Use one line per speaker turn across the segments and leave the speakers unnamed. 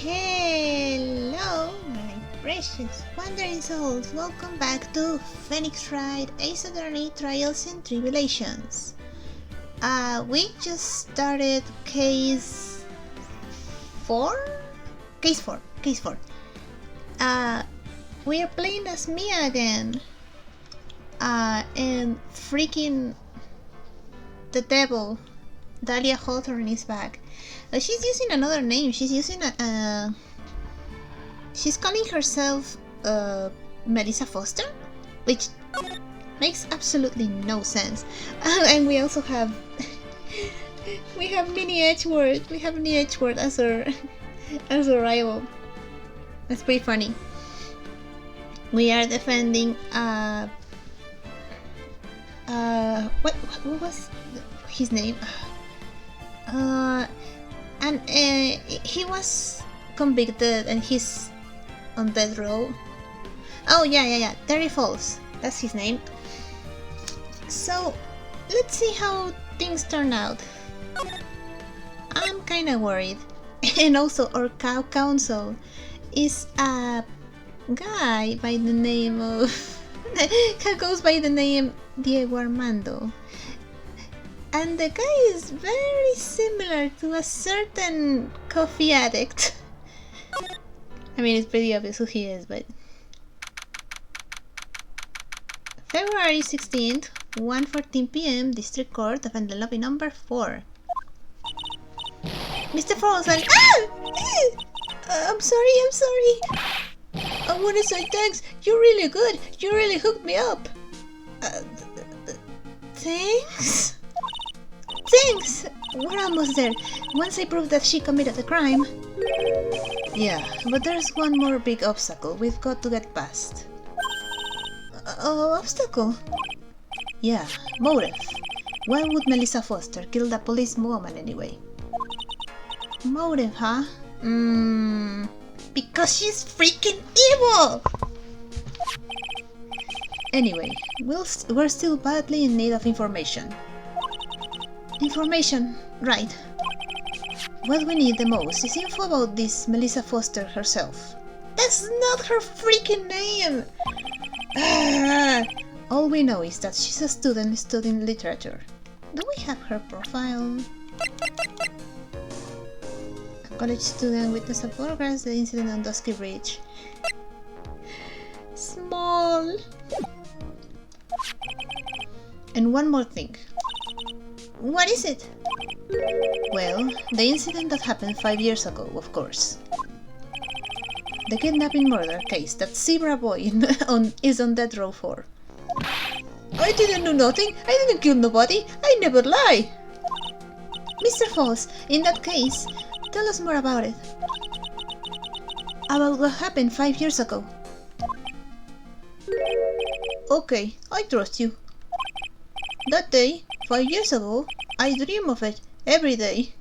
Hello, my precious wandering souls. Welcome back to Phoenix Wright Ace Attorney Trials and Tribulations. We just started case 4? Case 4. We are playing as Mia again. And freaking the devil, Dahlia Hawthorne, is back. She's using another name. She's using she's calling herself Melissa Foster, which makes absolutely no sense. And we also have we have Mini Edgeworth. We have Mini Edgeworth as our rival. That's pretty funny. We are defending what was his name? And he was convicted and he's on death row. Oh yeah, Terry Falls, that's his name. So let's see how things turn out. I'm kinda worried. And also our cow counsel is a guy by the name of who goes by the name Diego Armando. And the guy is very similar to a certain coffee addict. I mean, it's pretty obvious who he is, but... February 16th, 1:14 p.m., District Court, Defendant Lobby number 4. Mr. Falls, and... I'm sorry. I want to say thanks. You're really good. You really hooked me up. Thanks? Thanks! We're almost there. Once I prove that she committed a crime... Yeah, but there's one more big obstacle we've got to get past. Obstacle? Yeah, motive. Why would Melissa Foster kill the policewoman anyway? Motive, huh? Because she's freaking evil! Anyway, we're still badly in need of information. Information, right. What we need the most is info about this Melissa Foster herself. That's not her freaking name! All we know is that she's a student studying literature. Do we have her profile? A college student witnessed and photographs the incident on Dusky Ridge. Small. And one more thing. What is it? Well, the incident that happened 5 years ago, of course. The kidnapping murder case that Zebra Boy is on death row for. I didn't do nothing. I didn't kill nobody. I never lie. Mr. Falls, in that case, tell us more about it. About what happened 5 years ago. Okay, I trust you. That day, 5 years ago, I dream of it every day.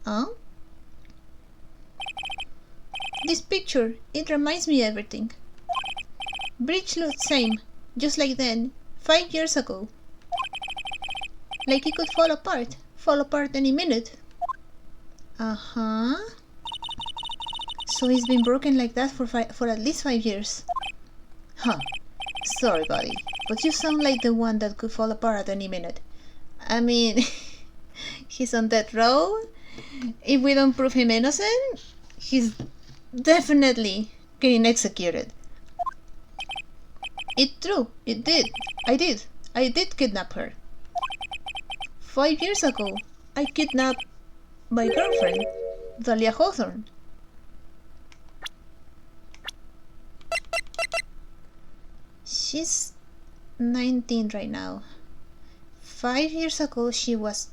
Huh? This picture, it reminds me of everything. Bridge looks same, just like then, 5 years ago. Like it could fall apart any minute. Uh-huh. So it's been broken like that for at least 5 years. Huh. Sorry, buddy, but you sound like the one that could fall apart at any minute. I mean, he's on death row. If we don't prove him innocent, he's definitely getting executed. It's true, it did. I did kidnap her. 5 years ago, I kidnapped my girlfriend, Dahlia Hawthorne. She's 19 right now. 5 years ago she was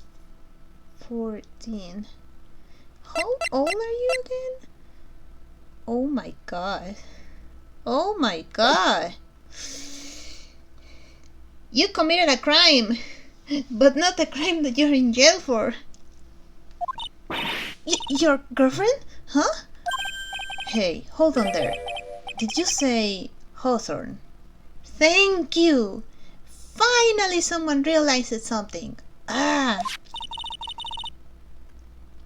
14. How old are you again? Oh my god. Oh my god. You committed a crime, but not a crime that you're in jail for. Your girlfriend? Huh? Hey, hold on there. Did you say Hawthorne? Thank you! Finally someone realizes something.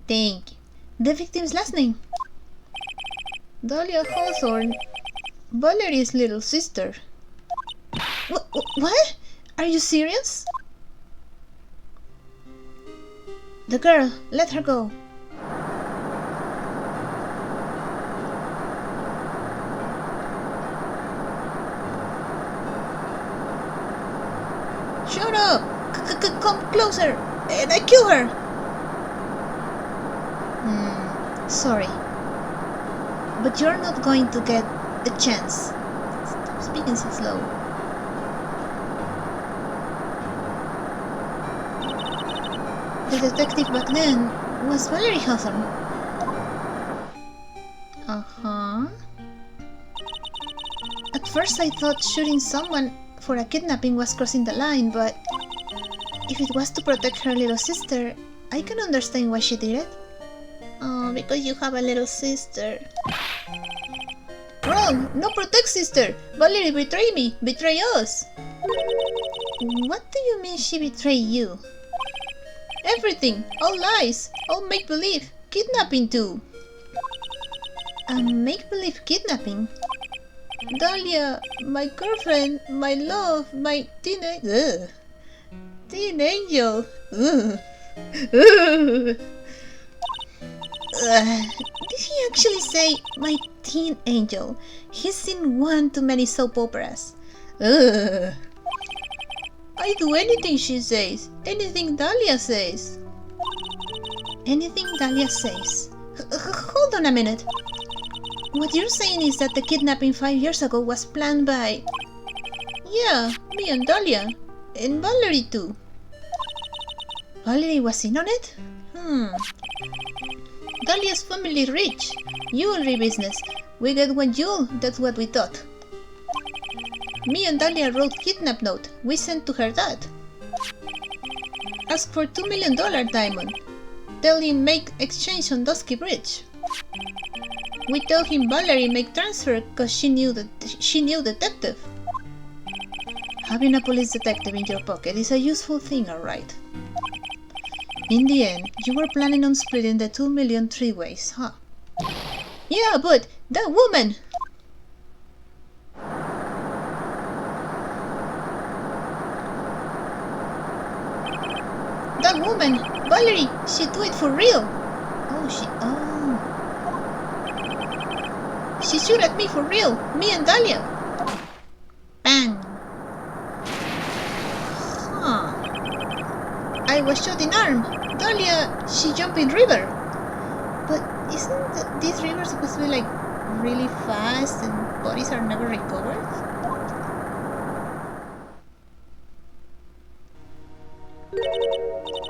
Thank you. The victim's last name? Dahlia Hawthorne, Valerie's little sister. What? Are you serious? The girl, let her go. Shut up! Come closer, and I kill her! Sorry. But you're not going to get a chance. Stop speaking so slow. The detective back then was Valerie Hawthorne. At first I thought shooting someone for a kidnapping was crossing the line, but if it was to protect her little sister, I can understand why she did it. Oh, because you have a little sister. Wrong! No protect sister! Valerie betrayed me! Betray us! What do you mean she betrayed you? Everything! All lies! All make-believe! Kidnapping too! A make-believe kidnapping? Dahlia, my girlfriend, my love, my teen angel. Did he actually say my teen angel? He's seen one too many soap operas. I do anything she says. Anything Dahlia says. Anything Dahlia says. Hold on a minute. What you're saying is that the kidnapping 5 years ago was planned by... Yeah, me and Dahlia. And Valerie too. Valerie was in on it? Dahlia's family rich. Jewelry business. We get one jewel, that's what we thought. Me and Dahlia wrote kidnap note. We sent to her dad. Ask for $2 million diamond. Tell him make exchange on Dusky Bridge. We tell him Valerie make transfer cause she knew detective. Having a police detective in your pocket is a useful thing, alright. In the end, you were planning on splitting the 2 million 3 ways, huh? Yeah, but that woman! That woman! Valerie! She do it for real! She shoot at me for real! Me and Dahlia! Bang! Huh. I was shot in arm. Dahlia, she jumped in river. But isn't this river supposed to be like really fast and bodies are never recovered?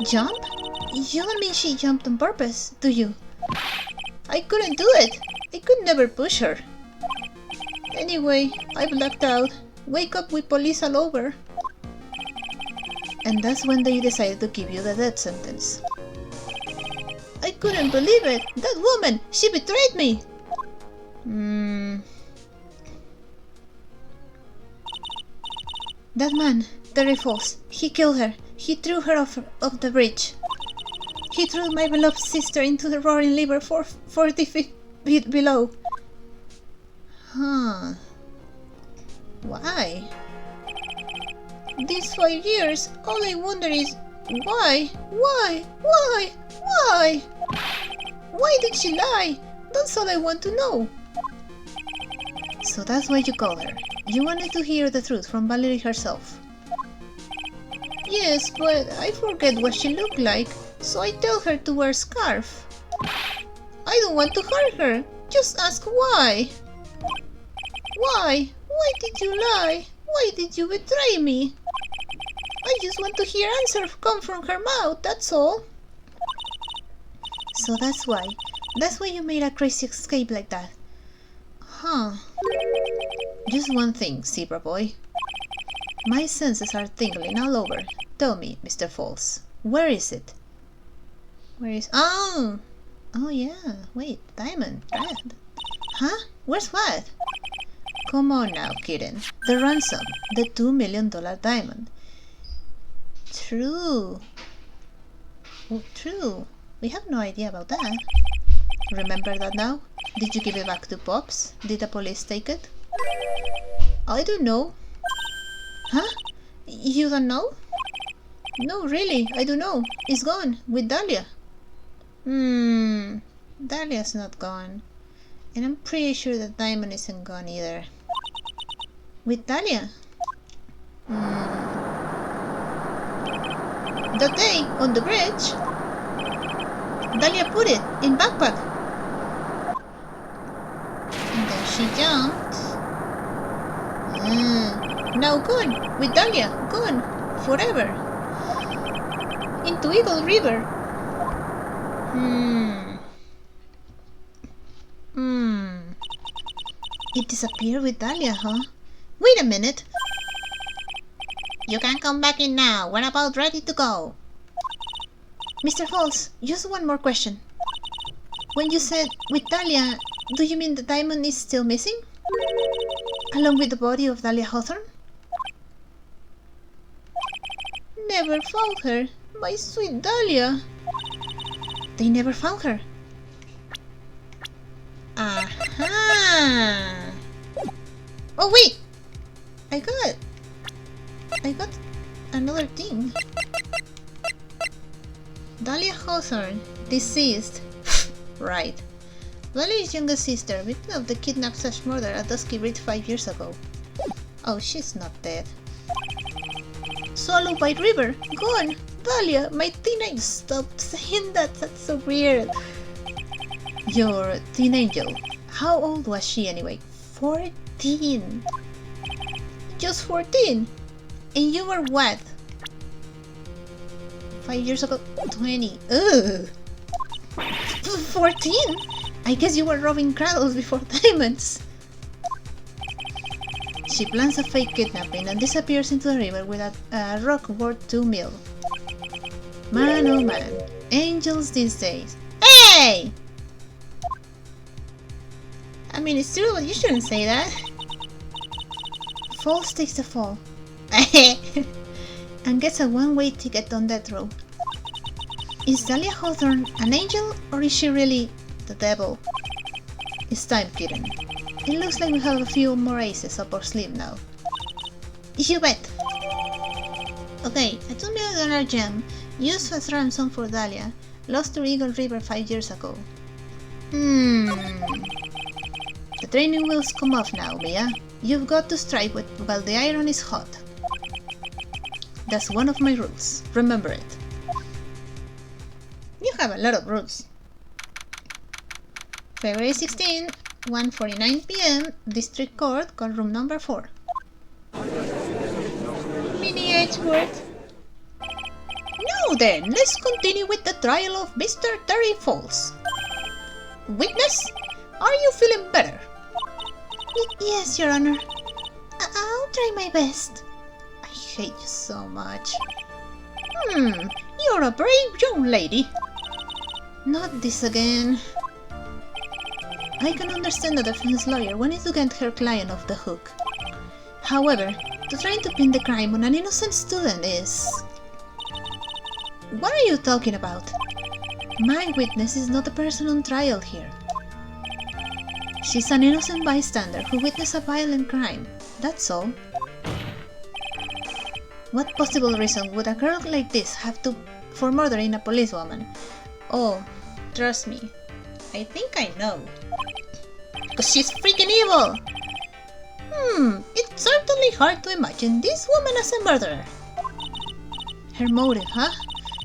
Jump? You don't mean she jumped on purpose, do you? I couldn't do it. I could never push her. Anyway, I blacked out. Wake up with police all over. And that's when they decided to give you the death sentence. I couldn't believe it! That woman! She betrayed me! That man, Terry Falls, he killed her. He threw her off the bridge. He threw my beloved sister into the roaring river 40 feet below. Huh. Why? These 5 years, all I wonder is, why? Why did she lie? That's all I want to know. So that's why you called her. You wanted to hear the truth from Valerie herself. Yes, but I forget what she looked like, so I tell her to wear a scarf. I don't want to hurt her. Just ask why. Why? Why did you lie? Why did you betray me? I just want to hear answers come from her mouth, that's all. So that's why. That's why you made a crazy escape like that. Huh. Just one thing, Zebra Boy. My senses are tingling all over. Tell me, Mr. Falls, where is it? Where is... Oh! Oh yeah, wait, diamond, red. Huh? Where's what? Come on now, kitten. The ransom, the $2 million diamond. True. Oh, true. We have no idea about that. Remember that now? Did you give it back to Pops? Did the police take it? I don't know. Huh? You don't know? No, really, I don't know. It's gone, with Dahlia. Dahlia's not gone. And I'm pretty sure the diamond isn't gone either. With Dahlia? That day, on the bridge, Dahlia put it in backpack. And then she jumped. Now gone, with Dahlia, gone, forever. Into Eagle River. It disappeared with Dahlia, huh? Wait a minute. You can come back in now. We're about ready to go. Mr. Falls, just one more question. When you said with Dahlia, do you mean the diamond is still missing? Along with the body of Dahlia Hawthorne? Never found her. My sweet Dahlia. They never found her. Aha! Oh wait! I got another thing. Dahlia Hawthorne, deceased. Right. Dahlia's youngest sister, victim of the kidnap/murder at Dusky Ridge 5 years ago. Oh, she's not dead. Swallowed by River. Gone. Dahlia, my teenage. Stop saying that. That's so weird. Your teen angel. How old was she anyway? 14. Just 14. And you were what? 5 years ago? 20. Ugh. 14? I guess you were robbing cradles before diamonds. She plans a fake kidnapping and disappears into the river with a rock worth 2 mil. Man oh man, angels these days. Hey! I mean, it's true, but you shouldn't say that. Falls takes the fall. And gets a one-way ticket on death row. Is Dahlia Hawthorne an angel, or is she really the devil? It's time, kitten. It looks like we have a few more aces up our sleeve now. You bet! Okay, a $2 million gem, used as ransom for Dahlia, lost to Eagle River 5 years ago. The training wheels come off now, Mia. You've got to strike while the iron is hot. That's one of my rules. Remember it. You have a lot of rules. February 16, 1:49 p.m. District Court, courtroom number 4. Mini Edgeworth. Now then, let's continue with the trial of Mr. Terry Falls. Witness, are you feeling better? Yes, Your Honor. I'll try my best. I hate you so much. You're a brave young lady. Not this again. I can understand the defense lawyer wanting to get her client off the hook. However, trying to pin the crime on an innocent student is... What are you talking about? My witness is not the person on trial here. She's an innocent bystander who witnessed a violent crime. That's all. What possible reason would a girl like this have for murdering a policewoman? Oh, trust me. I think I know. Because she's freaking evil! It's certainly hard to imagine this woman as a murderer. Her motive, huh?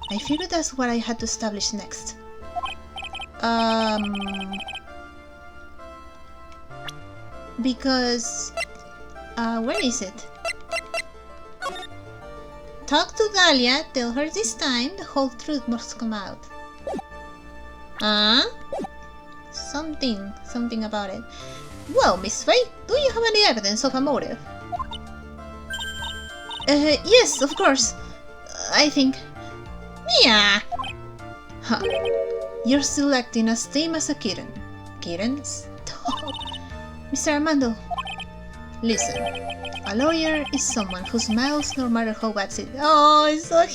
I figured that's what I had to establish next. Because... where is it? Talk to Dahlia, tell her this time the whole truth must come out. Huh? Something about it. Well, Miss Faye, do you have any evidence of a motive? Yes, of course. I think... Mia! Huh. You're still acting as tame as a kitten. Kitten? Stop. Mr. Armando, listen. A lawyer is someone who smiles no matter how bad it is. Oh, so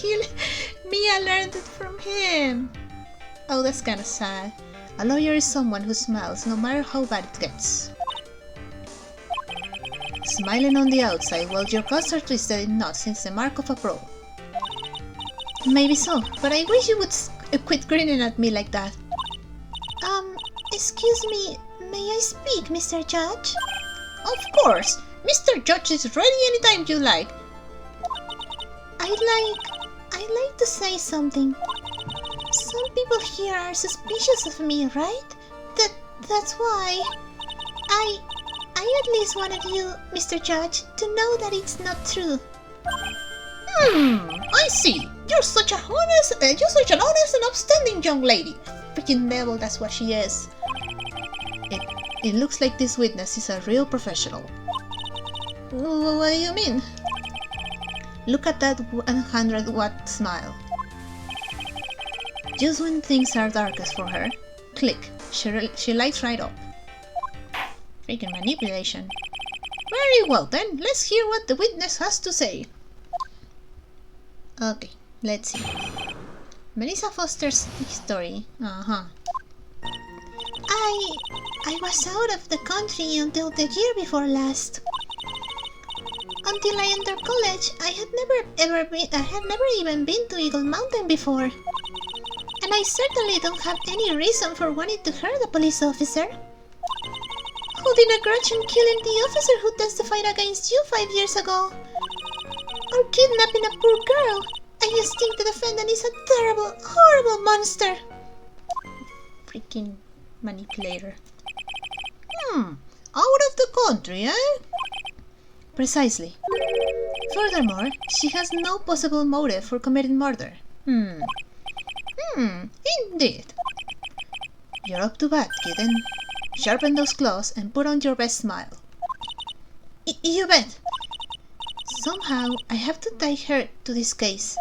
Mia learned it from him. Oh, that's kinda sad. A lawyer is someone who smiles no matter how bad it gets. Smiling on the outside while your cuts are twisted in knots is the mark of a pro. Maybe so, but I wish you would quit grinning at me like that. Excuse me, may I speak, Mr. Judge? Of course! Mr. Judge is ready anytime you like. I'd like to say something. Some people here are suspicious of me, right? That's why I at least wanted you, Mr. Judge, to know that it's not true. I see. You're such an honest and upstanding young lady. Freaking devil, that's what she is. It looks like this witness is a real professional. What do you mean? Look at that 100-watt smile. Just when things are darkest for her, click, she lights right up. Freaking manipulation. Very well then, let's hear what the witness has to say. Okay, let's see. Melissa Foster's story. I was out of the country until the year before last. Until I entered college, I had never even been to Eagle Mountain before. And I certainly don't have any reason for wanting to hurt a police officer. Holding a grudge and killing the officer who testified against you 5 years ago. Or kidnapping a poor girl. I just think the defendant is a terrible, horrible monster. Freaking manipulator. Out of the country, eh? Precisely. Furthermore, she has no possible motive for committing murder. Indeed. You're up to bat, kitten. Sharpen those claws and put on your best smile. You bet. Somehow, I have to tie her to this case.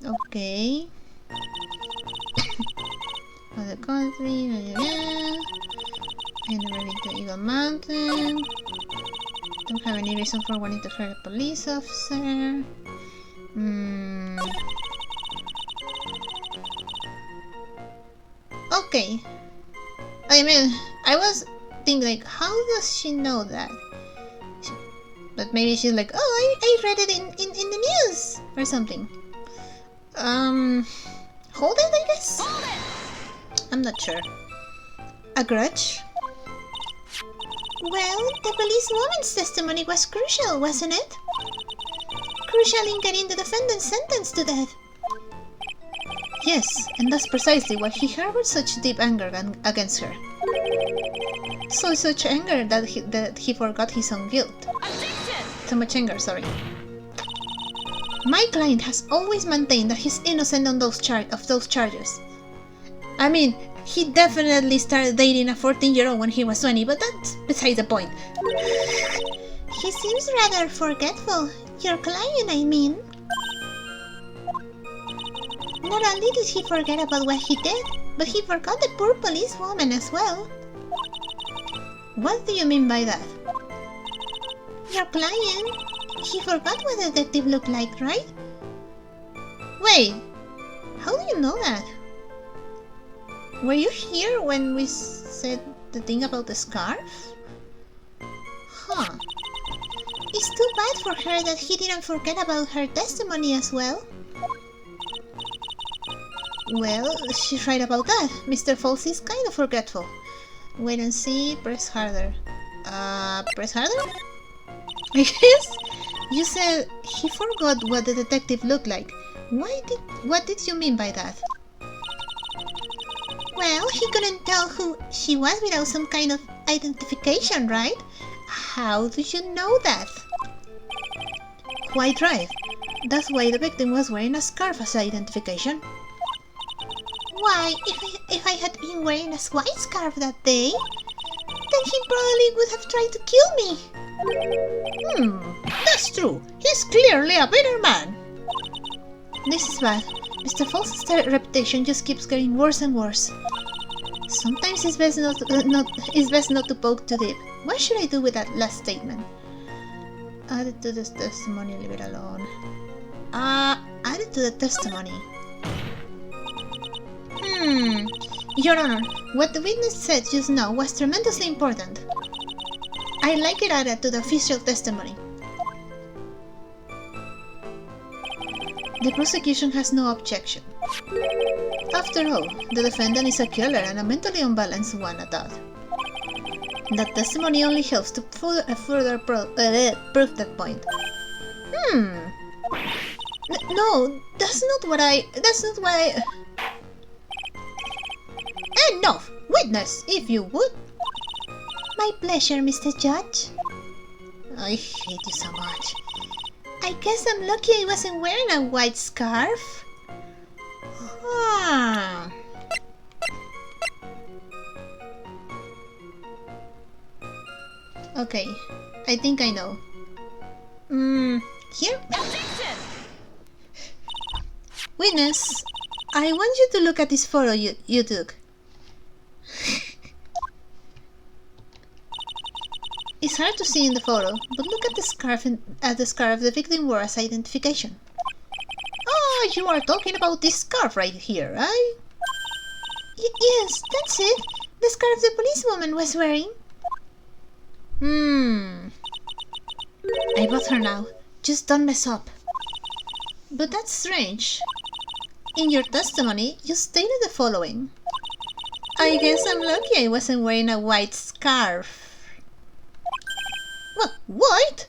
Okay. Other country, I never been to Eagle Mountain. Don't have any reason for wanting to hurt a police officer. Okay. I mean, I was thinking like, how does she know that? But maybe she's like, oh, I read it in the news or something. Hold it, I guess? Hold it! I'm not sure. A grudge? Well, the policewoman's testimony was crucial, wasn't it? Crucial in getting the defendant sentenced to death. Yes, and that's precisely why he harbored such deep anger against her. So such anger that he forgot his own guilt. Objection! So much anger, sorry. My client has always maintained that he's innocent on those charges. I mean, he definitely started dating a 14-year-old when he was 20, but that's beside the point. He seems rather forgetful. Your client, I mean. Not only did he forget about what he did, but he forgot the poor policewoman as well. What do you mean by that? Your client, he forgot what the detective looked like, right? Wait, how do you know that? Were you here when we said the thing about the scarf? Huh. It's too bad for her that he didn't forget about her testimony as well. Well, she's right about that. Mr. Falls is kind of forgetful. Wait and see, press harder. Press harder? I guess? You said he forgot what the detective looked like. What did you mean by that? Well, he couldn't tell who she was without some kind of identification, right? How do you know that? Quite right. That's why the victim was wearing a scarf as identification. Why, if I had been wearing a white scarf that day, then he probably would have tried to kill me. That's true. He's clearly a bitter man. This is bad. Mr. Falls' reputation just keeps getting worse and worse. Sometimes it's best not to poke too deep. What should I do with that last statement? Add it to this testimony, leave it alone. I added to the testimony. Your Honor, what the witness said just now was tremendously important. I'd like it added to the official testimony. The prosecution has no objection. After all, the defendant is a killer and a mentally unbalanced one at that. That testimony only helps to further prove that point. No, that's not why. Enough! Witness, if you would. My pleasure, Mr. Judge. I hate you so much. I guess I'm lucky I wasn't wearing a white scarf. Okay, I think I know. Here? Witness, I want you to look at this photo you took. It's hard to see in the photo, but look at the scarf the victim wore as identification. Ah, you are talking about this scarf right here, right? Yes, that's it. The scarf the policewoman was wearing. I got her now. Just don't mess up. But that's strange. In your testimony, you stated the following. I guess I'm lucky I wasn't wearing a white scarf. What? White?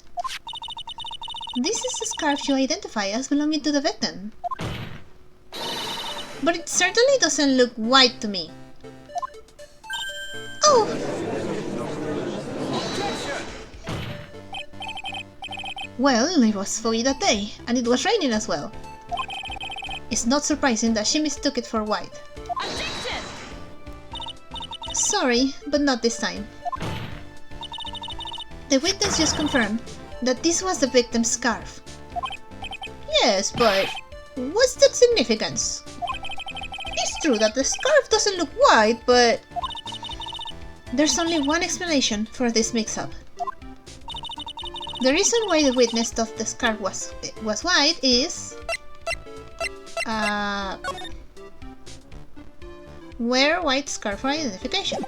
This is the scarf you identify as belonging to the victim. But it certainly doesn't look white to me. Oh! Well, it was foggy that day, and it was raining as well. It's not surprising that she mistook it for white. Sorry, but not this time. The witness just confirmed that this was the victim's scarf. Yes, but what's the significance? It's true that the scarf doesn't look white, but there's only one explanation for this mix-up. The reason why the witness thought the scarf was white is... wear white scarf for identification.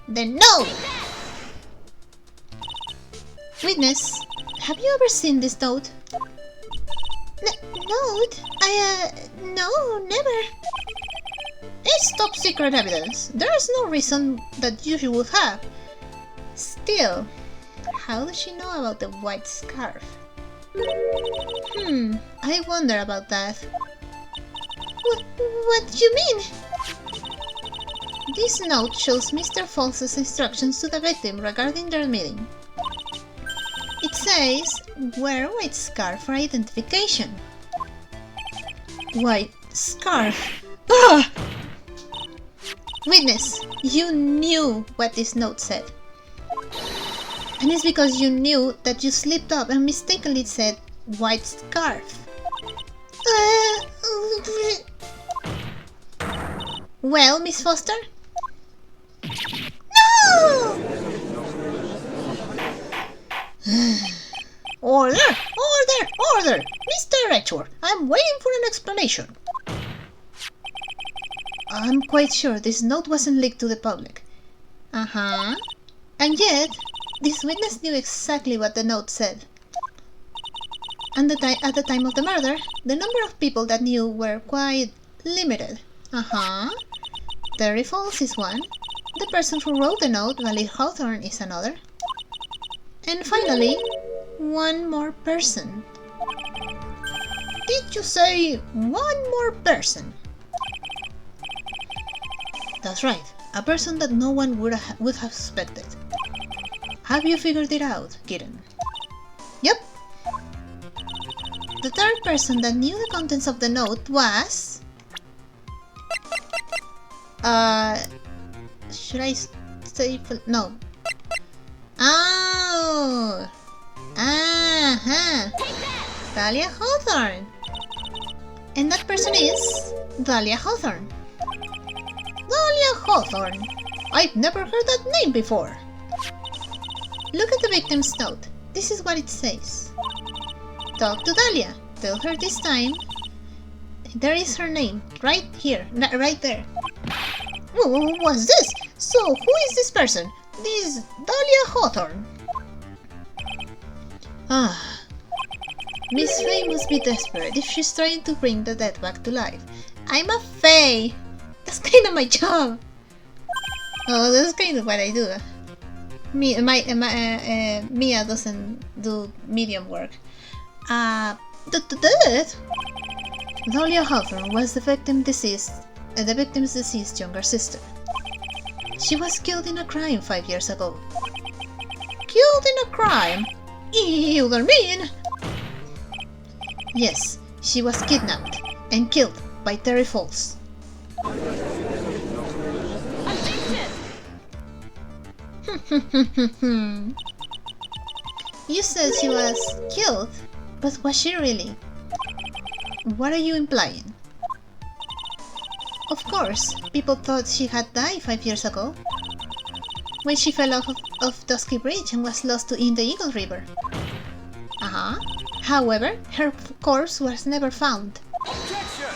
Then no! Witness, have you ever seen this note? Note? No, never. It's top secret evidence. There's no reason that you would have. Still, how does she know about the white scarf? I wonder about that. What do you mean? This note shows Mr. False's instructions to the victim regarding their meeting. It says, wear white scarf for identification. White scarf. Ah! Witness, you knew what this note said. And it's because you knew that you slipped up and mistakenly said white scarf. Well, Miss Foster? No! Order! Order! Order! Mr. Director, I'm waiting for an explanation. I'm quite sure this note wasn't leaked to the public. And yet, this witness knew exactly what the note said. And at the time of the murder, the number of people that knew were quite limited. Terry Falls is one. The person who wrote the note, Valley Hawthorne, is another. And finally, one more person. Did you say one more person? That's right, a person that no one would have suspected. Have you figured it out, Kitten? Yep. The third person that knew the contents of the note was... should I say... no. Oh! Dahlia Hawthorne! And that person is... Dahlia Hawthorne. Dahlia Hawthorne! I've never heard that name before! Look at the victim's note. This is what it says. Talk to Dahlia. Tell her this time. There is her name, right here, right there. What's this? So, who is this person? This Dahlia Hawthorne. Ah, Miss Faye must be desperate if she's trying to bring the dead back to life. I'm a Faye. That's kind of my job. Oh, that's kind of what I do. Mia doesn't do medium work. The Dahlia Hawthorne was the victim's deceased younger sister. She was killed in a crime 5 years ago. Killed in a crime? You don't mean? Yes, she was kidnapped and killed by Terry Falls. You said she was killed, but was she really? What are you implying? Of course, people thought she had died 5 years ago, when she fell off of Dusky Bridge and was lost in the Eagle River. However, her corpse was never found. Objection!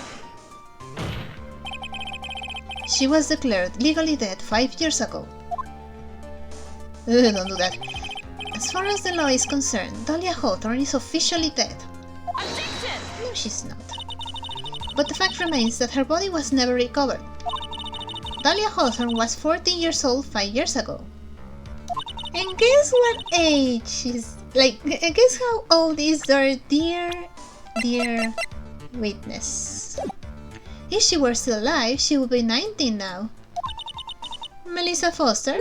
She was declared legally dead 5 years ago. Don't do that. As far as the law is concerned, Dahlia Hawthorne is officially dead. Objection! No, she's not. But the fact remains that her body was never recovered. Dahlia Hawthorne was 14 years old 5 years ago. And guess what age she's guess how old is our dear witness? If she were still alive, she would be 19 now. Melissa Foster?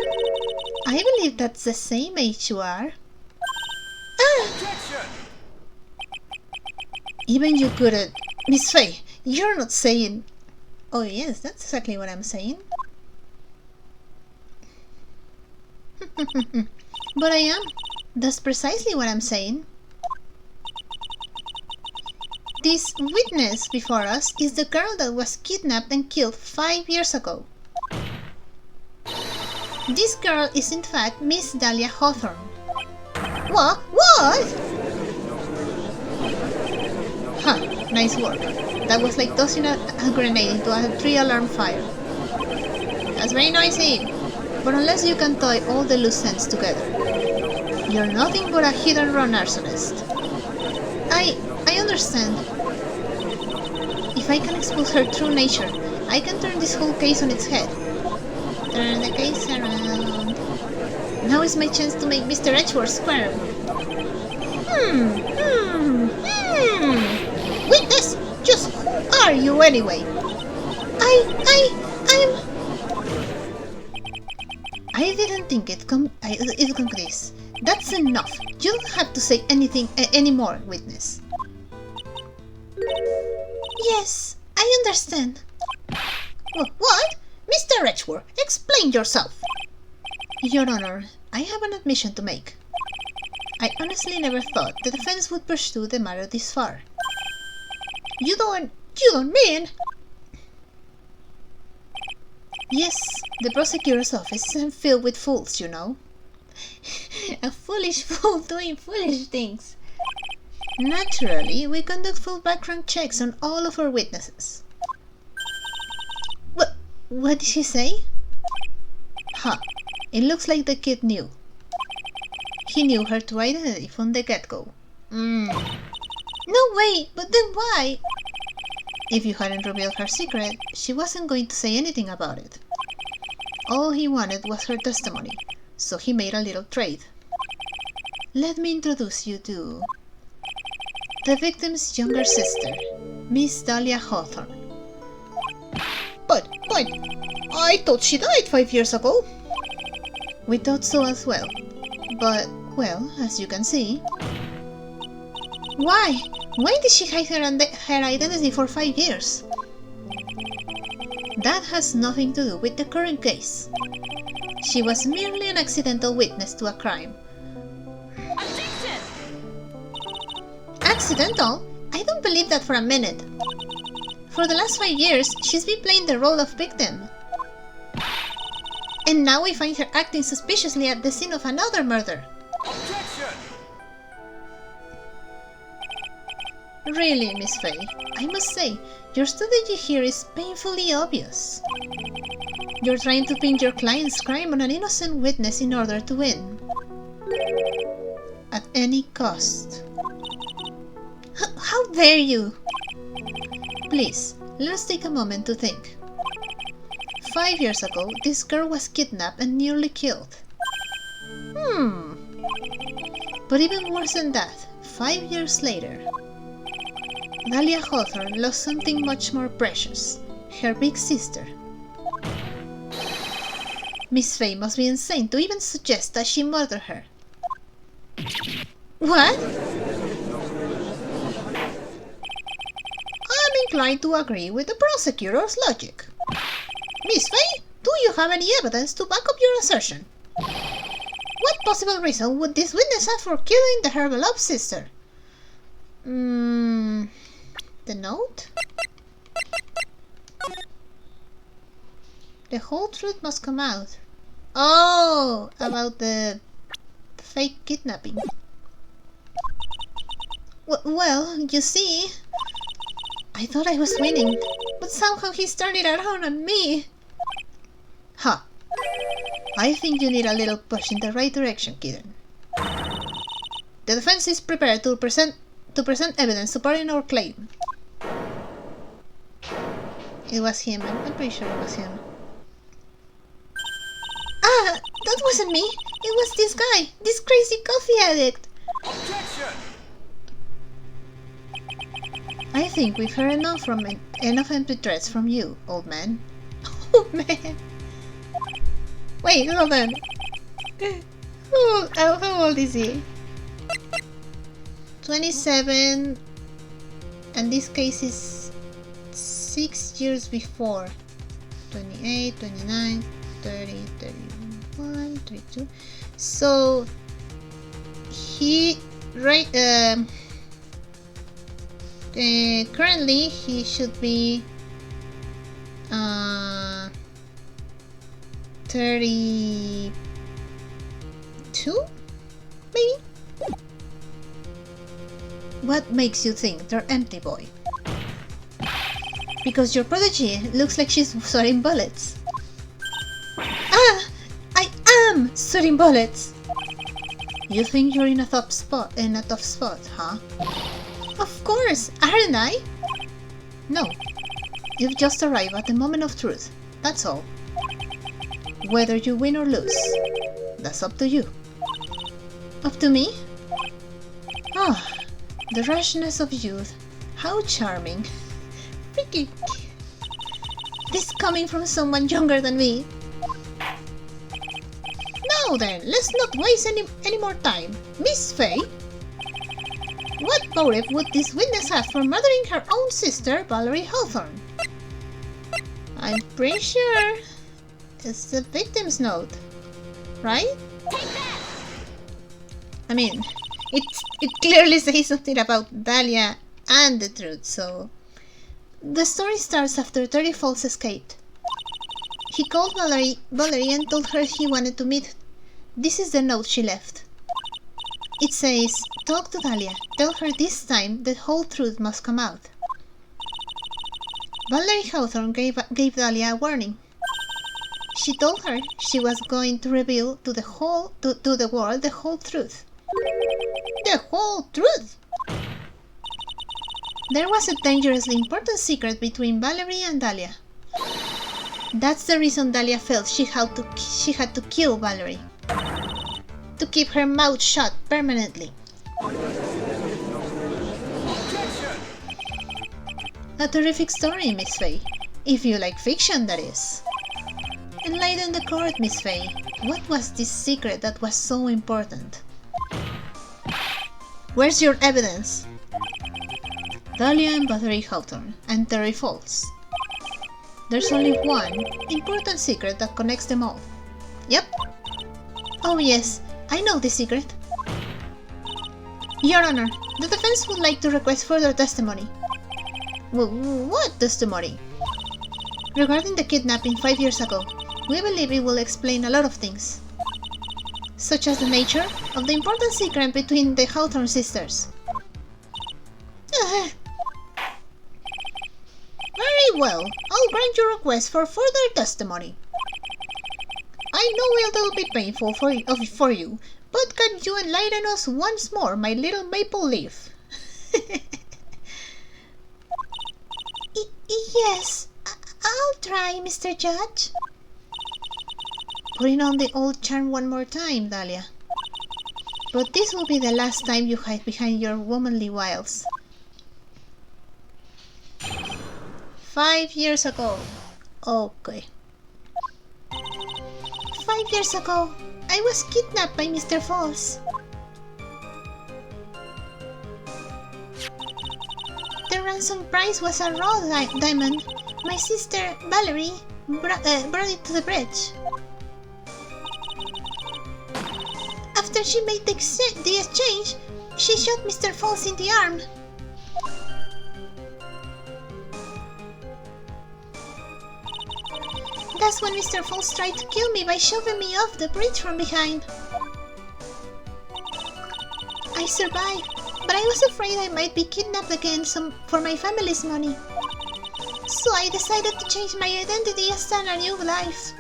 I believe that's the same age you are. Ah! Even you couldn't. Miss Faye, you're not saying... Oh yes, that's exactly what I'm saying. But I am. That's precisely what I'm saying. This witness before us is the girl that was kidnapped and killed 5 years ago. This girl is in fact Miss Dahlia Hawthorne. What? What? Huh, nice work. That was like tossing a grenade into a 3-alarm fire. That's very noisy. But unless you can tie all the loose ends together, you're nothing but a hit-and-run arsonist. I understand. If I can expose her true nature, I can turn this whole case on its head. Turn the case around. Now is my chance to make Mr. Edgeworth squirm. Witness! Just who are you anyway? I didn't think it'd come this. That's enough. You don't have to say anything anymore, witness. Yes, I understand. What? Mr. Edgeworth, explain yourself. Your Honor, I have an admission to make. I honestly never thought the defense would pursue the matter this far. You don't mean... Yes, the prosecutor's office is filled with fools, you know. A foolish fool doing foolish things. Naturally, we conduct full background checks on all of our witnesses. What did she say? Huh, it looks like the kid knew. He knew her true identity from the get-go. No way, but then why? If you hadn't revealed her secret, she wasn't going to say anything about it. All he wanted was her testimony, so he made a little trade. Let me introduce you to the victim's younger sister, Miss Dahlia Hawthorne. But, I thought she died 5 years ago. We thought so as well. But, well, as you can see... Why? Why did she hide her identity for 5 years? That has nothing to do with the current case. She was merely an accidental witness to a crime. Objection! Accidental? I don't believe that for a minute. For the last 5 years, she's been playing the role of victim. And now we find her acting suspiciously at the scene of another murder. Objection! Really, Miss Faye, I must say, your strategy here is painfully obvious. You're trying to pin your client's crime on an innocent witness in order to win. At any cost. How dare you! Please, let us take a moment to think. 5 years ago, this girl was kidnapped and nearly killed. But even worse than that, 5 years later, Dahlia Hawthorne lost something much more precious, her big sister. Miss Faye must be insane to even suggest that she murdered her. What? I'm inclined to agree with the prosecutor's logic. Miss Faye, do you have any evidence to back up your assertion? What possible reason would this witness have for killing her beloved sister? The note? The whole truth must come out. Oh, about the fake kidnapping. Well, you see, I thought I was winning, but somehow he's turned it around on me. Huh. I think you need a little push in the right direction, kitten. The defense is prepared to present evidence supporting our claim. It was him. I'm pretty sure it was him. Ah, that wasn't me. It was this guy, this crazy coffee addict.
Objection!
I think we've heard enough empty threats from you, old man. Oh man. Wait, hold on. How old is he? 27, and this case is 6 years before. 28, 29, 30, 31, 32. So he currently he should be 32, maybe? What makes you think they're empty, boy? Because your prodigy looks like she's sweating bullets. Ah! I am sweating bullets! You think you're in a tough spot, huh? Of course, aren't I? No. You've just arrived at the moment of truth. That's all. Whether you win or lose, that's up to you. Up to me? Ah, the rashness of youth. How charming. Freaky. This coming from someone younger than me. Now then, let's not waste any more time. Miss Faye, what motive would this witness have for murdering her own sister, Valerie Hawthorne? I'm pretty sure it's the victim's note, right? I mean, it clearly says something about Dahlia and the truth, so... The story starts after Terry Falls escaped. He called Valerie and told her he wanted to meet. This is the note she left. It says, talk to Dahlia. Tell her this time the whole truth must come out. Valerie Hawthorne gave Dahlia a warning. She told her she was going to reveal to the world the whole truth. The whole truth! There was a dangerously important secret between Valerie and Dahlia. That's the reason Dahlia felt she had to kill Valerie. To keep her mouth shut permanently. A terrific story, Miss Faye. If you like fiction, that is. Enlighten the court, Miss Faye. What was this secret that was so important? Where's your evidence? Dahlia and Valerie Hawthorne, and Terry Falls. There's only one important secret that connects them all. Yep. Oh yes, I know this secret. Your Honor, the defense would like to request further testimony. What testimony? Regarding the kidnapping 5 years ago, we believe it will explain a lot of things. Such as the nature of the important secret between the Hawthorne sisters. Very well. I'll grant your request for further testimony. I know it'll be painful for you, but can you enlighten us once more, my little maple leaf? Yes, I'll try, Mr. Judge. Putting on the old charm one more time, Dahlia. But this will be the last time you hide behind your womanly wiles. 5 years ago. Okay. 5 years ago, I was kidnapped by Mr. Falls. The ransom price was a raw diamond. My sister, Valerie, brought it to the bridge. After she made the exchange, she shot Mr. Falls in the arm. That's when Mr. Falls tried to kill me by shoving me off the bridge from behind. I survived, but I was afraid I might be kidnapped again for my family's money. So I decided to change my identity and start a new life.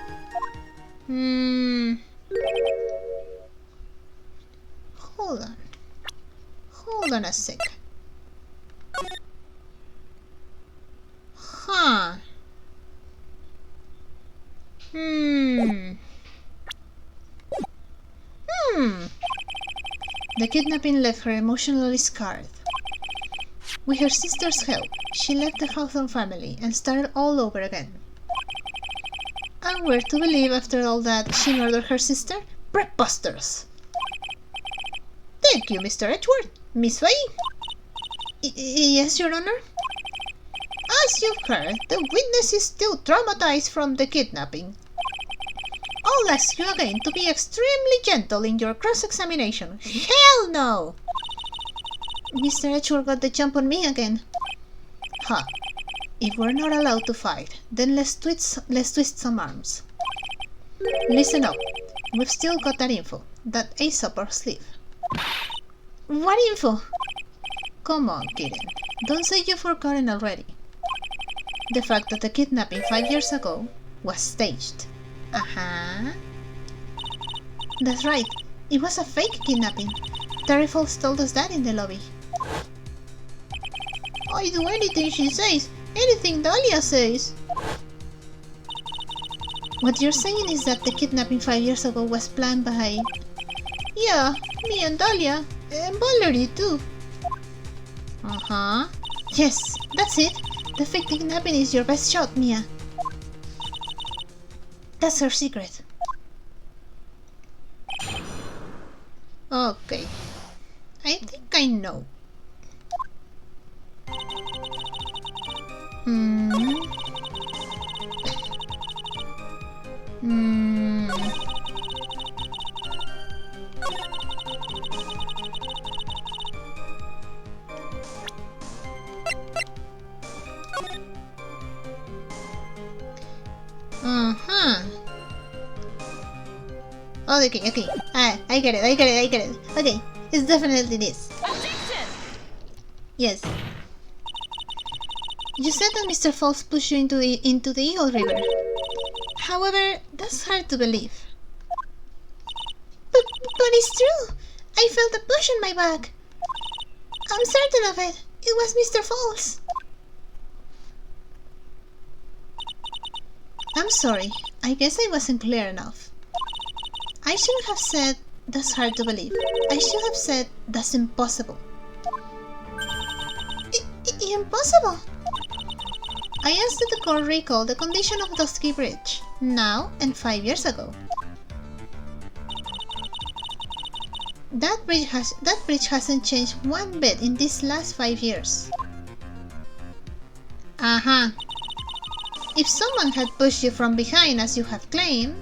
Hold on a sec. Huh. The kidnapping left her emotionally scarred. With her sister's help, she left the Hawthorne family and started all over again. And we're to believe after all that she murdered her sister? Preposterous! Thank you, Mr. Edgeworth. Miss Fay? Yes, Your Honor? As you've heard, the witness is still traumatized from the kidnapping. I'll ask you again to be extremely gentle in your cross-examination. Hell no! Mr. Edgeworth got the jump on me again. Ha! If we're not allowed to fight, then let's twist some arms. Listen up. We've still got that info. That ace up our sleeve. What info? Come on, kitten. Don't say you've forgotten already. The fact that the kidnapping 5 years ago was staged. That's right. It was a fake kidnapping. Terry Falls told us that in the lobby. I do anything she says. Anything Dahlia says. What you're saying is that the kidnapping 5 years ago was planned by... Yeah, me and Dahlia. And Valerie too. Yes, that's it. The fake kidnapping is your best shot, Mia. That's her secret. Okay. I think I know. Oh, okay. I get it. Okay, it's definitely this. Yes. You said that Mr. Falls pushed you into the Eagle River. However, that's hard to believe. But it's true. I felt a push on my back. I'm certain of it. It was Mr. Falls. I'm sorry. I guess I wasn't clear enough. I shouldn't have said that's hard to believe. I should have said that's impossible. Impossible? I asked that the court recall the condition of Dusky Bridge, now and 5 years ago. That bridge hasn't changed one bit in these last 5 years. If someone had pushed you from behind as you have claimed...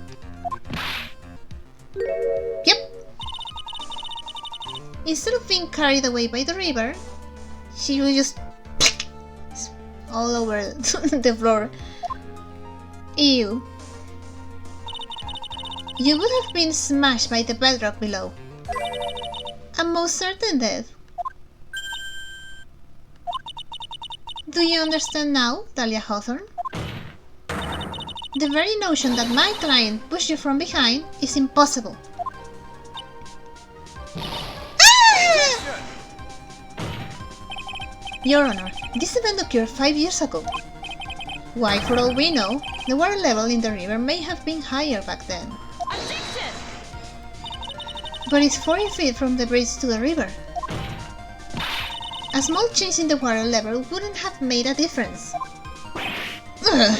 Yep. Instead of being carried away by the river, she would just all over the floor. Ew. You would have been smashed by the bedrock below. A most certain death. Do you understand now, Dahlia Hawthorne? The very notion that my client pushed you from behind is impossible. Ah! Your Honor, this event occurred 5 years ago. Why, for all we know, the water level in the river may have been higher back then. But it's 40 feet from the bridge to the river. A small change in the water level wouldn't have made a difference. Ugh.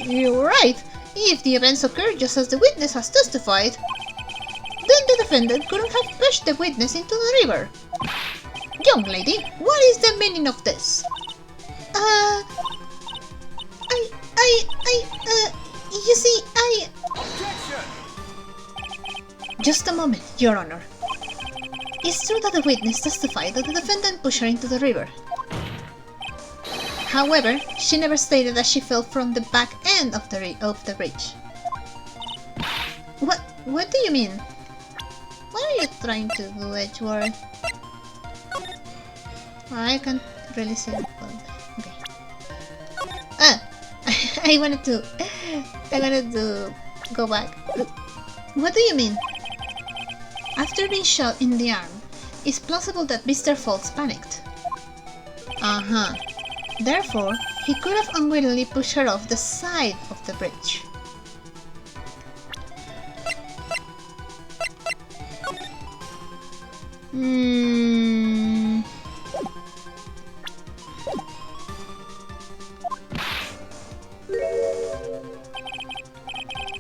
You're right. If the events occurred just as the witness has testified, then the defendant couldn't have pushed the witness into the river. Young lady, what is the meaning of this? You see,
Objection!
Just a moment, Your Honor. It's true that the witness testified that the defendant pushed her into the river. However, she never stated that she fell from the back end of the bridge. What do you mean? What are you trying to do, Edgeworth? I can't really say that. Okay. I wanted to go back. What do you mean? After being shot in the arm, it's plausible that Mr. Falls panicked. Uh-huh. Therefore, he could have unwittingly pushed her off the side of the bridge.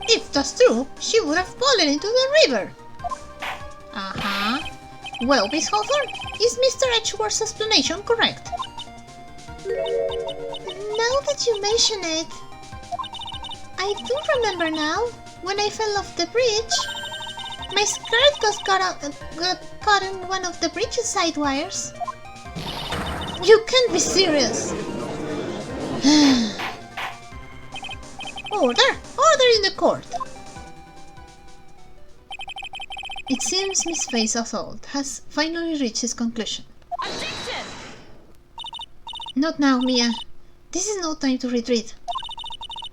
If that's true, she would have fallen into the river. Uh-huh. Well, Miss Hawthorne, is Mr. Edgeworth's explanation correct? Now that you mention it, I do remember now, when I fell off the bridge, my skirt got caught in one of the bridge's side wires. You can't be serious! Order! Order in the court! It seems Miss Faye's assault has finally reached its conclusion.
Objection!
Not now, Mia. This is no time to retreat.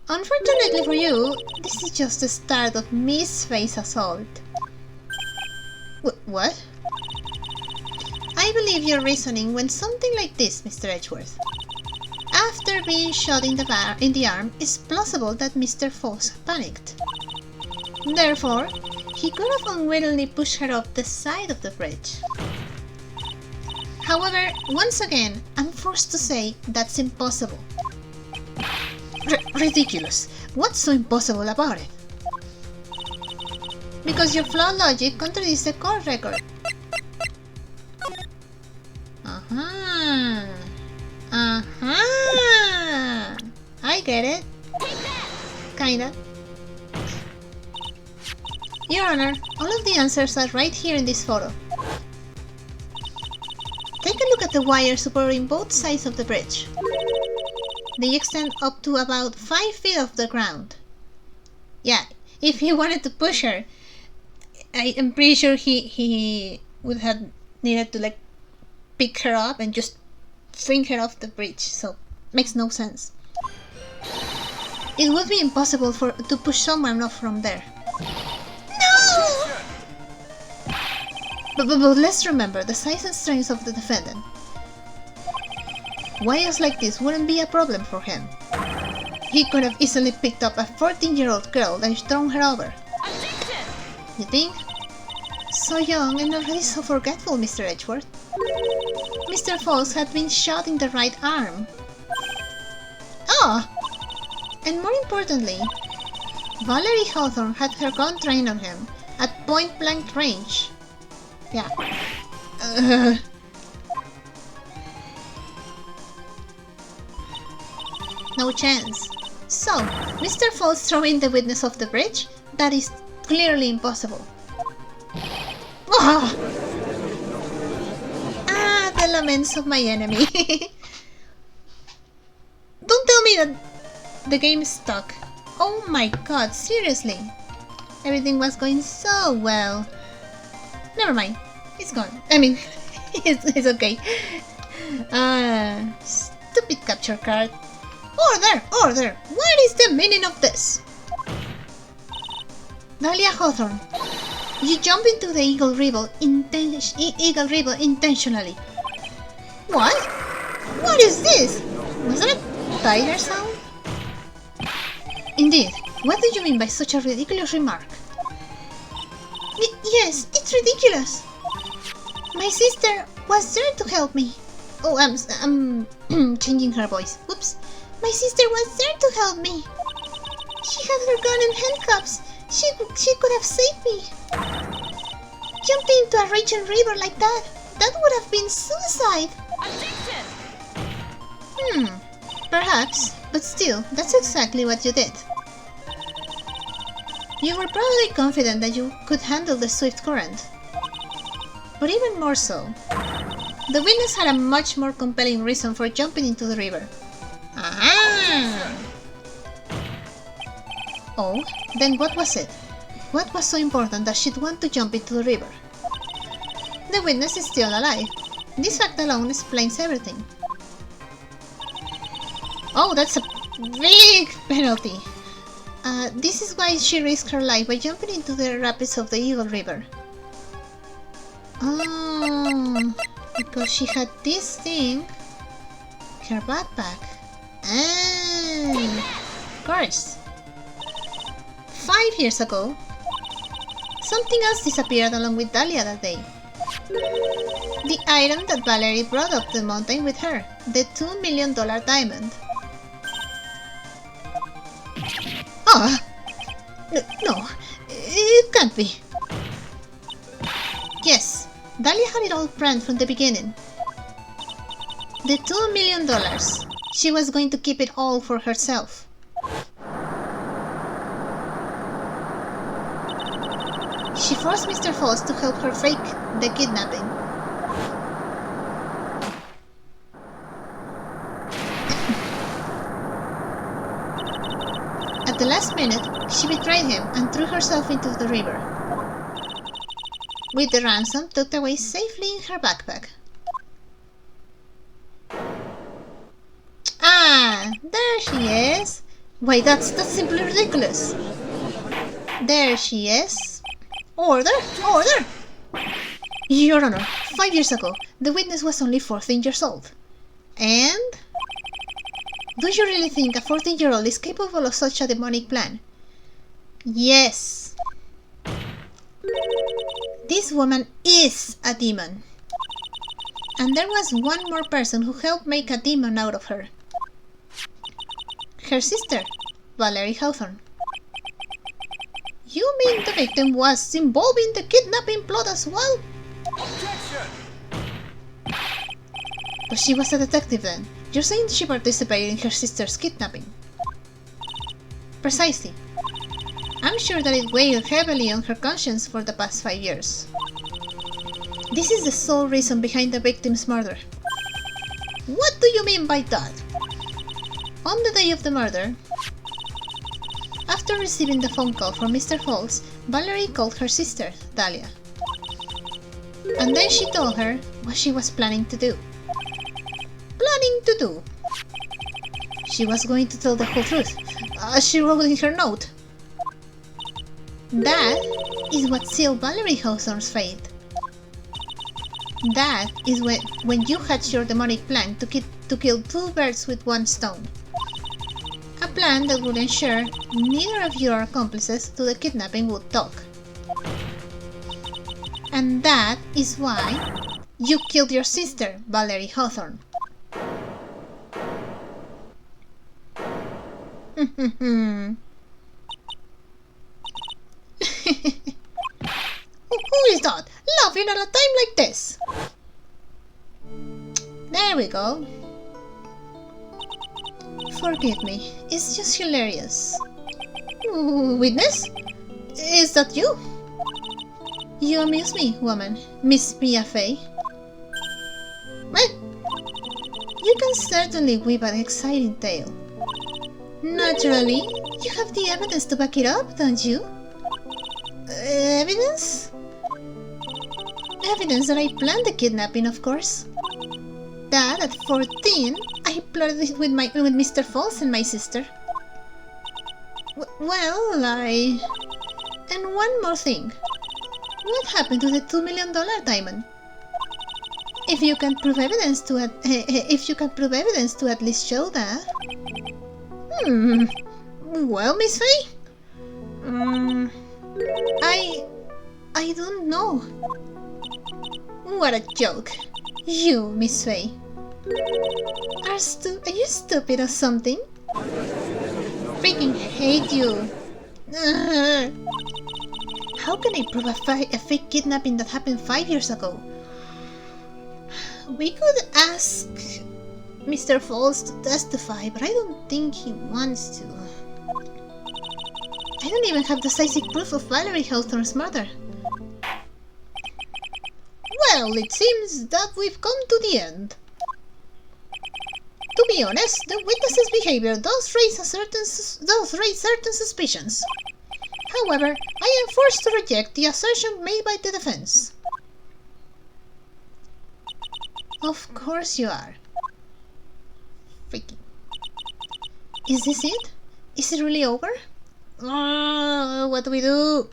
Unfortunately for you, this is just the start of Miss Faye's assault. What? I believe your reasoning went something like this, Mr. Edgeworth. After being shot in the arm, it's plausible that Mr. Foss panicked. Therefore, he could have unwittingly pushed her off the side of the bridge. However, once again, I'm forced to say that's impossible. Ridiculous! What's so impossible about it? Because your flawed logic contradicts the court record. Uh-huh. Uh-huh. I get it. Kinda. Your Honor, all of the answers are right here in this photo. Take a look at the wires supporting both sides of the bridge. They extend up to about 5 feet off the ground. Yeah, if he wanted to push her, I am pretty sure he would have needed to like pick her up and just fling her off the bridge, so makes no sense. It would be impossible to push someone off from there. No! But let's remember the size and strength of the defendant. Wires like this wouldn't be a problem for him. He could have easily picked up a 14-year-old girl and thrown her over. You think? So young and already so forgetful, Mr. Edgeworth. Mr. Foss had been shot in the right arm. Ah! And more importantly, Valerie Hawthorne had her gun trained on him at point-blank range. Yeah. No chance. So, Mr. Foss throwing the witness off the bridge? That is clearly impossible. Oh! Ah, the laments of my enemy. Don't tell me that the game is stuck. Oh my god, seriously. Everything was going so well. Never mind, it's gone. I mean, it's okay. Stupid capture card. Order! Order! What is the meaning of this? Dahlia Hawthorne, you jump into the Eagle River intentionally. What? What is this? Was that a tiger sound? Indeed. What do you mean by such a ridiculous remark? Yes, it's ridiculous. My sister was there to help me. Oh, I'm changing her voice. Oops. My sister was there to help me. She had her gun and handcuffs. She could have saved me. Jumping into a raging river like that would have been suicide. Perhaps, but still, that's exactly what you did. You were probably confident that you could handle the swift current. But even more so, the witness had a much more compelling reason for jumping into the river. Ah! Oh, then what was it? What was so important that she'd want to jump into the river? The witness is still alive. This fact alone explains everything. Oh, that's a big penalty. This is why she risked her life by jumping into the rapids of the Eagle River. Oh, because she had this thing, her backpack. Of course. 5 years ago, something else disappeared along with Dahlia that day. The item that Valerie brought up the mountain with her, the $2 million diamond. Ah! No, it can't be. Yes, Dahlia had it all planned from the beginning. The $2 million. She was going to keep it all for herself. She forced Mr. Foss to help her fake the kidnapping. At the last minute, she betrayed him and threw herself into the river, with the ransom tucked away safely in her backpack. Ah, there she is. Why, that's simply ridiculous. There she is. Order! Order! Your Honor, 5 years ago, the witness was only 14 years old. And? Do you really think a 14-year-old is capable of such a demonic plan? Yes. This woman is a demon. And there was one more person who helped make a demon out of her. Her sister, Valerie Hawthorne. You mean the victim was involved in the kidnapping plot as well?
Objection!
But she was a detective then. You're saying she participated in her sister's kidnapping? Precisely. I'm sure that it weighed heavily on her conscience for the past 5 years. This is the sole reason behind the victim's murder. What do you mean by that? On the day of the murder, after receiving the phone call from Mr. Foss, Valerie called her sister, Dahlia. And then she told her what she was planning to do. Planning to do? She was going to tell the whole truth, as she wrote in her note. That is what sealed Valerie Hawthorne's fate. That is when you hatched your demonic plan to kill 2 birds with 1 stone. A plan that would ensure neither of your accomplices to the kidnapping would talk. And that is why you killed your sister, Valerie Hawthorne. Who is that? Laughing at a time like this? There we go. Forgive me, it's just hilarious. Witness? Is that you? You amuse me, woman, Miss Mia Fey. Well, you can certainly weave an exciting tale. Naturally, you have the evidence to back it up, don't you? Evidence? evidence that I planned the kidnapping, of course. That at 14, I plotted it with Mr. Falls and my sister. And one more thing. What happened to the $2 million diamond? If you can prove evidence to at least show that. Well, Miss Faye? I don't know. What a joke. You, Miss Faye. Are you stupid or something? Freaking hate you. How can I prove a fake kidnapping that happened 5 years ago? We could ask Mr. Falls to testify, but I don't think he wants to. I don't even have decisive proof of Valerie Hawthorne's murder. Well, it seems that we've come to the end. To be honest, the witness's behavior does raise certain suspicions. However, I am forced to reject the assertion made by the defense. Of course you are. Freaking. Is this it? Is it really over? What do we do?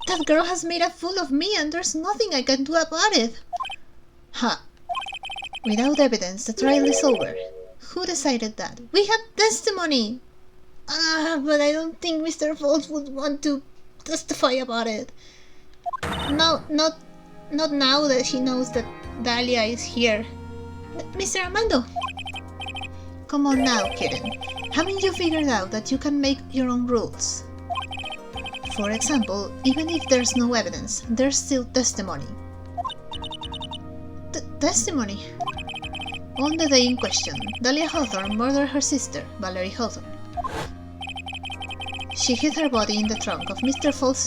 That girl has made a fool of me and there's nothing I can do about it. Ha! Without evidence, the trial is over. Who decided that? We have testimony! But I don't think Mr. Falls would want to testify about it. No, not now that he knows that Dahlia is here. Mr. Armando! Come on now, kitten. Haven't you figured out that you can make your own rules? For example, even if there's no evidence, there's still testimony. Testimony? On the day in question, Dahlia Hawthorne murdered her sister, Valerie Hawthorne. She hid her body in the trunk of Mr. Falls'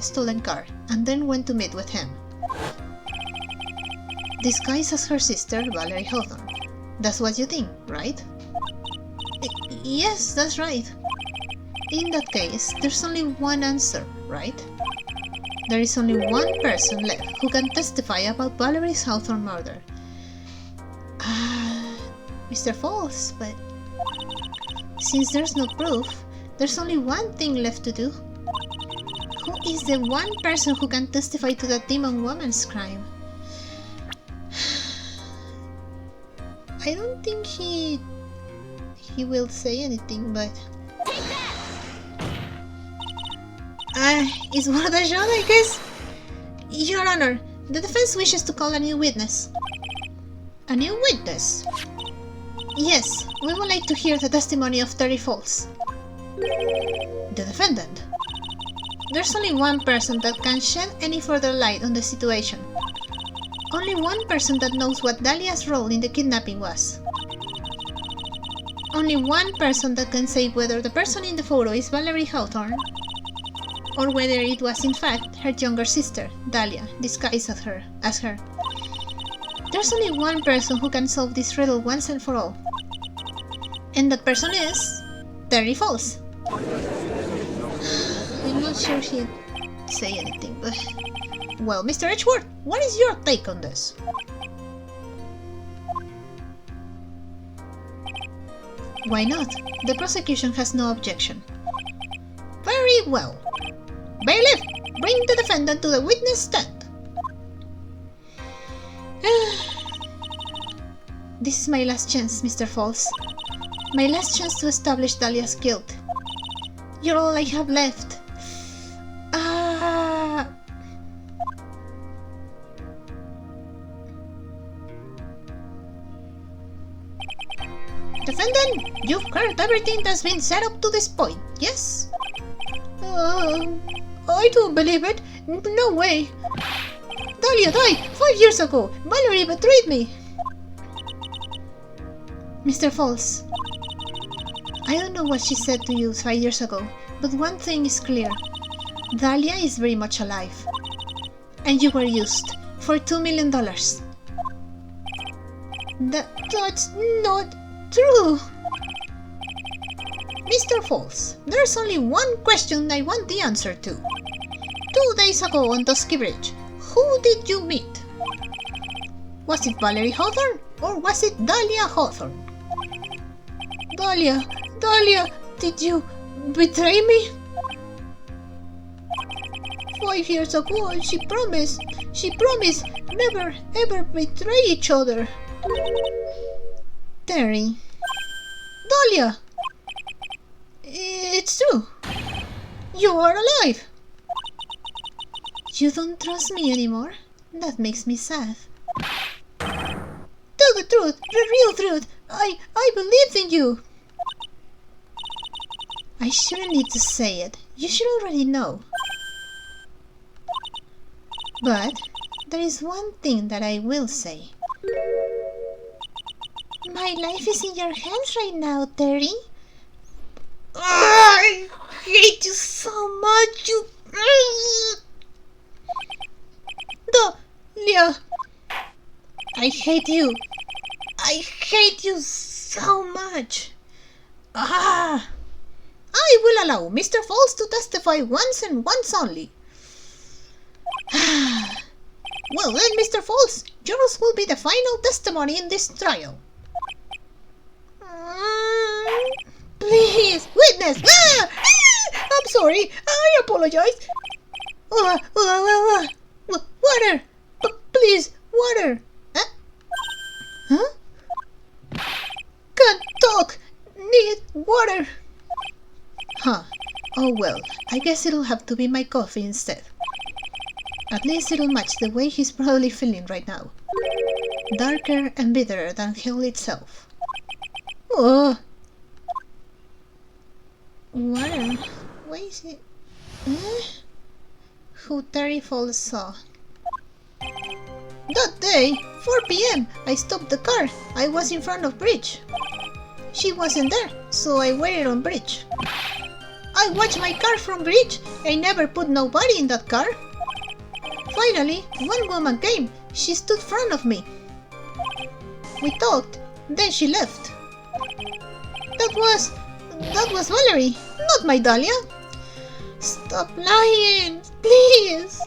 stolen car and then went to meet with him. Disguised as her sister, Valerie Hawthorne. That's what you think, right? Yes, that's right. In that case, there's only one answer, right? There is only one person left who can testify about Valerie Hawthorne's murder. Mr. Falls, but since there's no proof, there's only one thing left to do. Who is the one person who can testify to that demon woman's crime? I don't think he will say anything, but it's worth a shot, I guess. Your Honor, the defense wishes to call a new witness. A new witness? Yes, we would like to hear the testimony of Terry Falls. The defendant. There's only one person that can shed any further light on the situation. Only one person that knows what Dahlia's role in the kidnapping was. Only one person that can say whether the person in the photo is Valerie Hawthorne or whether it was in fact her younger sister, Dahlia, disguised as her. There's only one person who can solve this riddle once and for all. And that person is Terry Falls. I'm not sure he'd say anything, but... Well, Mr. Edgeworth, what is your take on this? Why not? The prosecution has no objection. Very well. Bailiff, bring the defendant to the witness stand. This is my last chance, Mr. Falls. My last chance to establish Dahlia's guilt. You're all I have left. Defendant, you've heard everything that's been said up to this point, yes? I don't believe it. No way. Dahlia died 5 years ago. Valerie betrayed me. Mr. Falls, I don't know what she said to you 5 years ago, but one thing is clear. Dahlia is very much alive. And you were used for $2 million. That's not true. Mr. Falls, there's only one question I want the answer to. 2 days ago on Dusky Bridge, who who did you meet? Was it Valerie Hawthorne or was it Dahlia Hawthorne? Dahlia, did you betray me? 5 years ago, she promised never ever betray each other. Terry. Dahlia! It's true. You are alive. You don't trust me anymore? That makes me sad. Tell the truth, the real truth. I believed in you. I shouldn't need to say it. You should already know. But there is one thing that I will say. My life is in your hands right now, Terry. I hate you so much, you... Dahlia. I hate you. I hate you so much. I will allow Mr. Falls to testify once and once only. Well then, Mr. Falls, yours will be the final testimony in this trial. Please, witness! I'm sorry, I apologize. Water! Please, water! Huh? Can't talk! Need water! Huh. Oh well, I guess it'll have to be my coffee instead. At least it'll match the way he's probably feeling right now. Darker and bitterer than hell itself. Oh! Water? Where is it? Who Terry Falls saw. That day, 4 p.m., I stopped the car. I was in front of Bridge. She wasn't there, so I waited on Bridge. I watched my car from Bridge. I never put nobody in that car. Finally, one woman came. She stood in front of me. We talked, then she left. That was Valerie, not my Dahlia. Stop lying, please.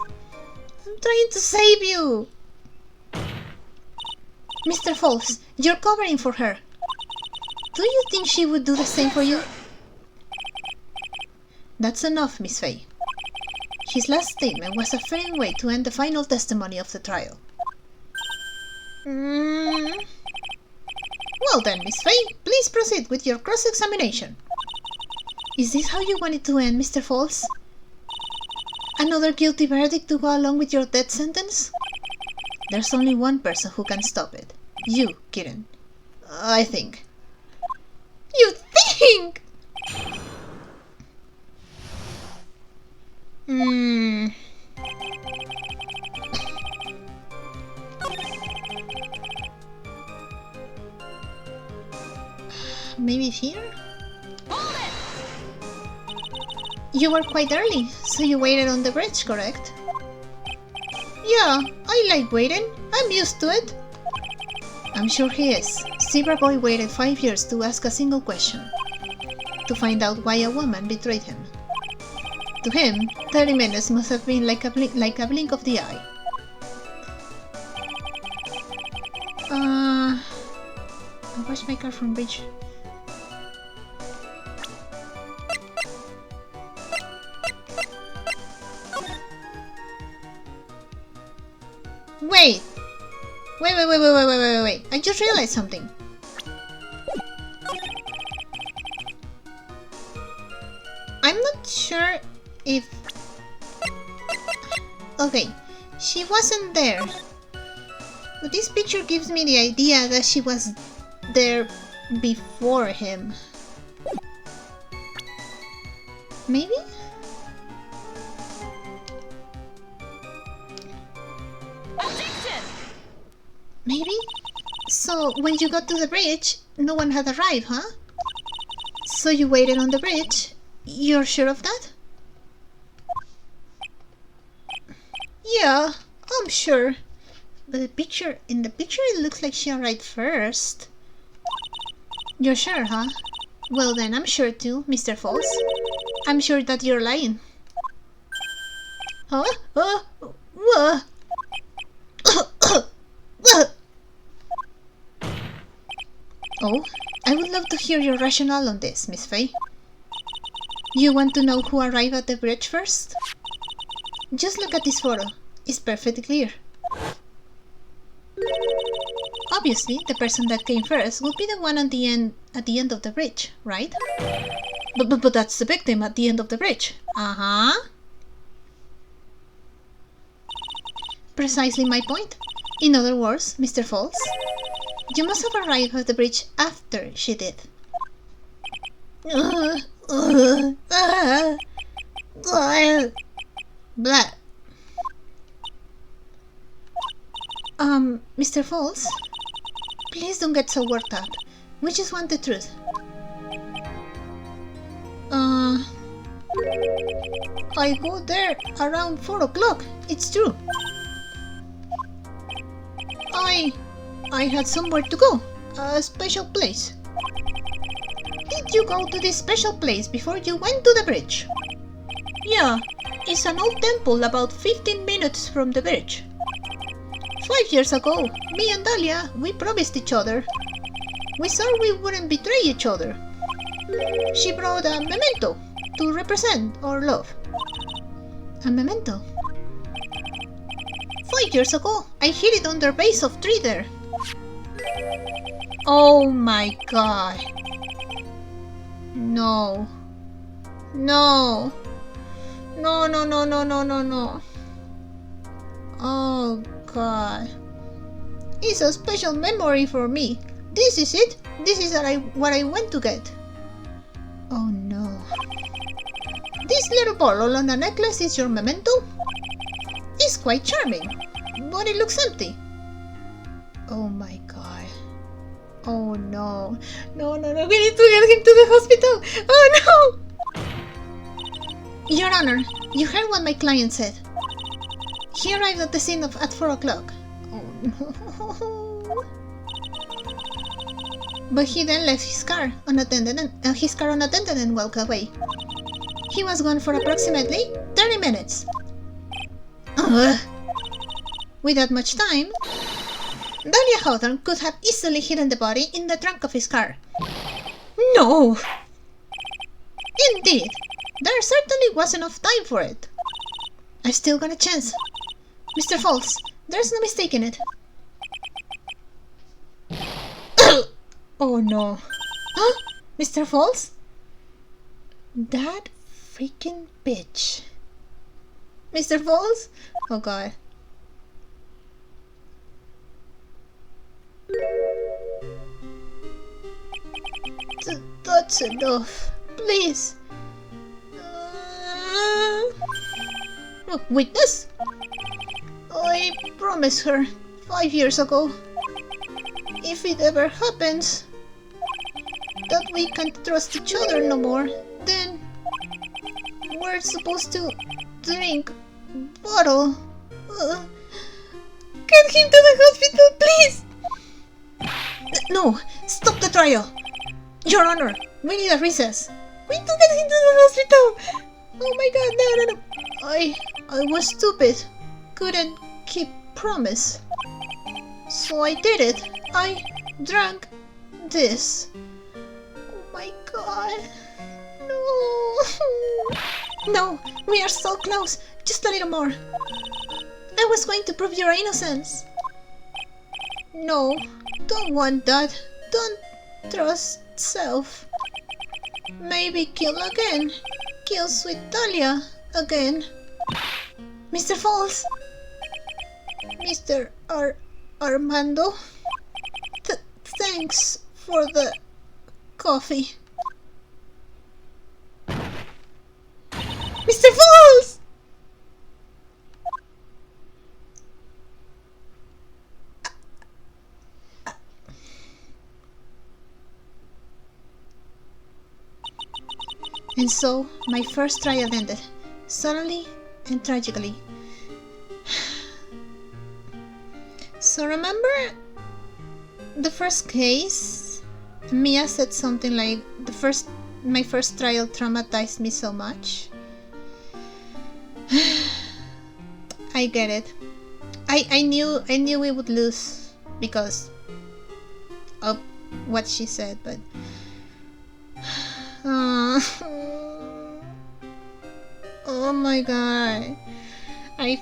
I'm trying to save you. Mr. Falls, you're covering for her. Do you think she would do the same for you? That's enough, Miss Faye. His last statement was a fitting way to end the final testimony of the trial. Well then, Miss Faye, please proceed with your cross-examination. Is this how you want it to end, Mr. Falls? Another guilty verdict to go along with your death sentence? There's only one person who can stop it. You, Kitten. I think. You think? Maybe here?
Hold it!
You were quite early, so you waited on the bridge, correct? Yeah, I like waiting. I'm used to it. I'm sure he is. Zebra Boy waited 5 years to ask a single question. To find out why a woman betrayed him. To him, 30 minutes must have been like a blink of the eye. I watched my car from bridge. Wait! Wait. I just realized something. I'm not sure if... Okay, she wasn't there. But this picture gives me the idea that she was there before him. Maybe?
Objection!
Maybe? So, when you got to the bridge, no one had arrived, huh? So you waited on the bridge? You're sure of that? Yeah, I'm sure. But in the picture it looks like she arrived first. You're sure, huh? Well then, I'm sure too, Mr. Falls. I'm sure that you're lying. Huh? What? Oh, I would love to hear your rationale on this, Miss Faye. You want to know who arrived at the bridge first? Just look at this photo. It's perfectly clear. Obviously, the person that came first would be the one at the end of the bridge, right? But that's the victim at the end of the bridge. Uh-huh. Precisely my point. In other words, Mr. Falls, you must have arrived at the bridge after she did. Blah. Mr. Falls, please don't get so worked up. We just want the truth. I go there around 4 o'clock. It's true. I had somewhere to go. A special place. Did you go to this special place before you went to the bridge? Yeah, it's an old temple about 15 minutes from the bridge. 5 years ago, me and Dahlia, we promised each other. We swore we wouldn't betray each other. She brought a memento to represent our love. A memento? 5 years ago, I hid it under base of tree there. Oh my god. No. No. No, no, no, no, no, no, no. Oh god. It's a special memory for me. This is it. This is what I went to get. Oh no. This little bottle on a necklace is your memento? It's quite charming, but it looks empty. Oh my god. Oh no. No, no, no. We need to get him to the hospital. Oh no! Your Honor, you heard what my client said. He arrived at the scene at 4 o'clock. Oh no. But he then left his car unattended and walked away. He was gone for approximately 30 minutes. Without much time, Dahlia Hawthorne could have easily hidden the body in the trunk of his car. No! Indeed, there certainly was enough time for it. I've still got a chance. Mr. Falls, there's no mistaking it. Oh no. Huh? Mr. Falls? That freaking bitch. Mr. Falls? Oh god. That's enough. Please. Witness? I promised her 5 years ago, if it ever happens that we can't trust each other no more, then we're supposed to drink bottle. Get him to the hospital, please! No, stop the trial! Your Honor, we need a recess. We need to get him to the hospital! Oh my god, no, no, no. I was stupid. Couldn't keep promise. So I did it. I drank this. Oh my god. No. No, we are so close. Just a little more. I was going to prove your innocence. No, don't want that. Don't trust self. Maybe kill again. Kill sweet Dahlia again. Mr. Falls. Mr. Armando. Thanks for the coffee. Mr. Falls! And so, my first trial ended, suddenly and tragically. So remember the first case? Mia said something like, my first trial traumatized me so much. I get it. I knew we would lose. because of what she said, but oh my god, I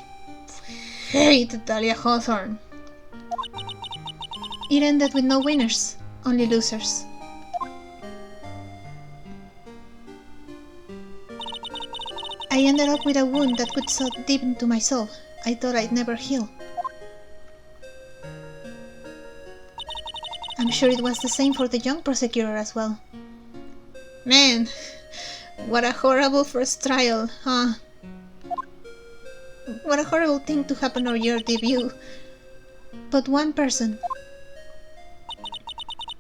hate Dahlia Hawthorne. It ended with no winners, only losers. I ended up with a wound that cut so deep into my soul, I thought I'd never heal. I'm sure it was the same for the young prosecutor as well. Man, what a horrible first trial, huh? What a horrible thing to happen on your debut. But one person,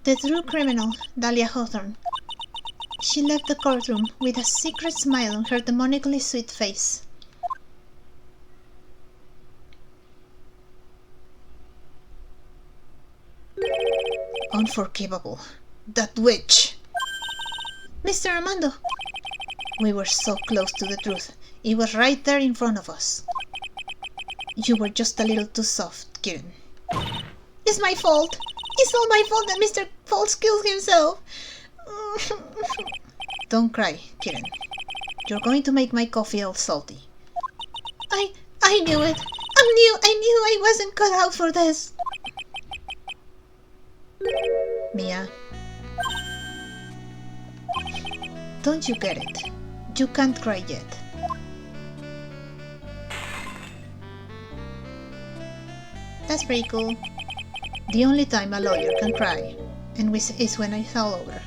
the true criminal, Dahlia Hawthorne. She left the courtroom with a secret smile on her demonically sweet face. Unforgivable. That witch! Mr. Armando! We were so close to the truth. It was right there in front of us. You were just a little too soft, Kieran. It's my fault! It's all my fault that Mr. Falls killed himself! Don't cry, Kieran. You're going to make my coffee all salty. I knew it! I knew I wasn't cut out for this! Mia. Don't you get it? You can't cry yet. That's pretty cool. The only time a lawyer can cry is when it's all over.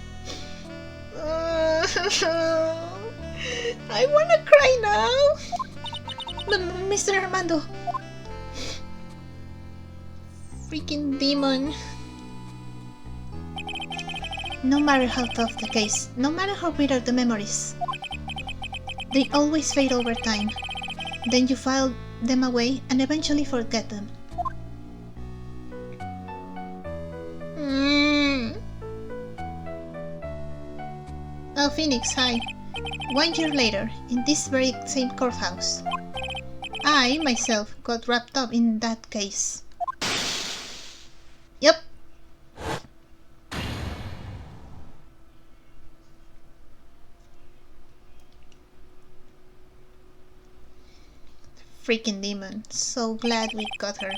I wanna cry now! Mr. Armando! Freaking demon! No matter how tough the case, no matter how bitter the memories, they always fade over time. Then you file them away and eventually forget them. Oh, Phoenix, hi. 1 year later, in this very same courthouse, I, myself, got wrapped up in that case. Yep. Freaking demon. So glad we got her.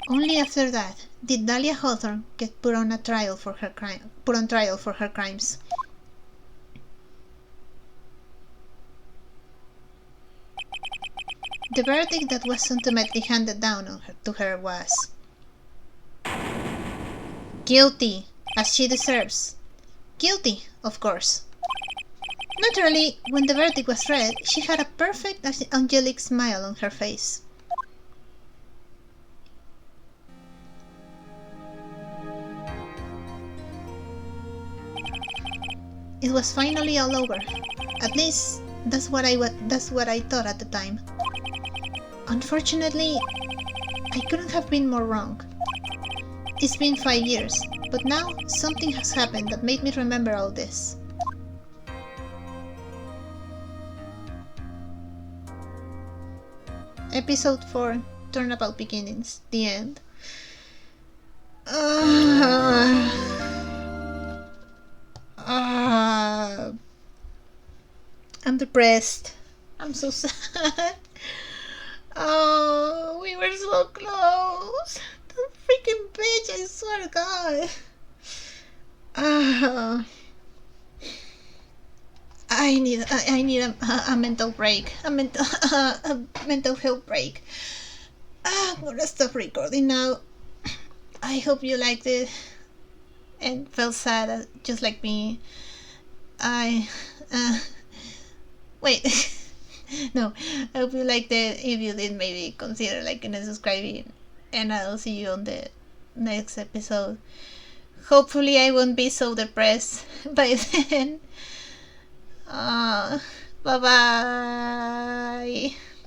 Only after that did Dahlia Hawthorne get put on trial for her crimes. The verdict that was ultimately handed down to her was guilty, as she deserves. Guilty, of course. Naturally, when the verdict was read, she had a perfect angelic smile on her face. It was finally all over. At least, that's what I thought at the time. Unfortunately, I couldn't have been more wrong. It's been 5 years, but now something has happened that made me remember all this. Episode 4, Turnabout Beginnings, the end. I'm depressed. I'm so sad. Oh, we were so close. The freaking bitch, I swear to God. I need a mental break, a mental health break. I'm gonna stop recording now. I hope you liked it and felt sad just like me. Wait. No, I hope you liked it. If you did, maybe consider liking and subscribing, and I'll see you on the next episode. Hopefully I won't be so depressed by then. Bye bye.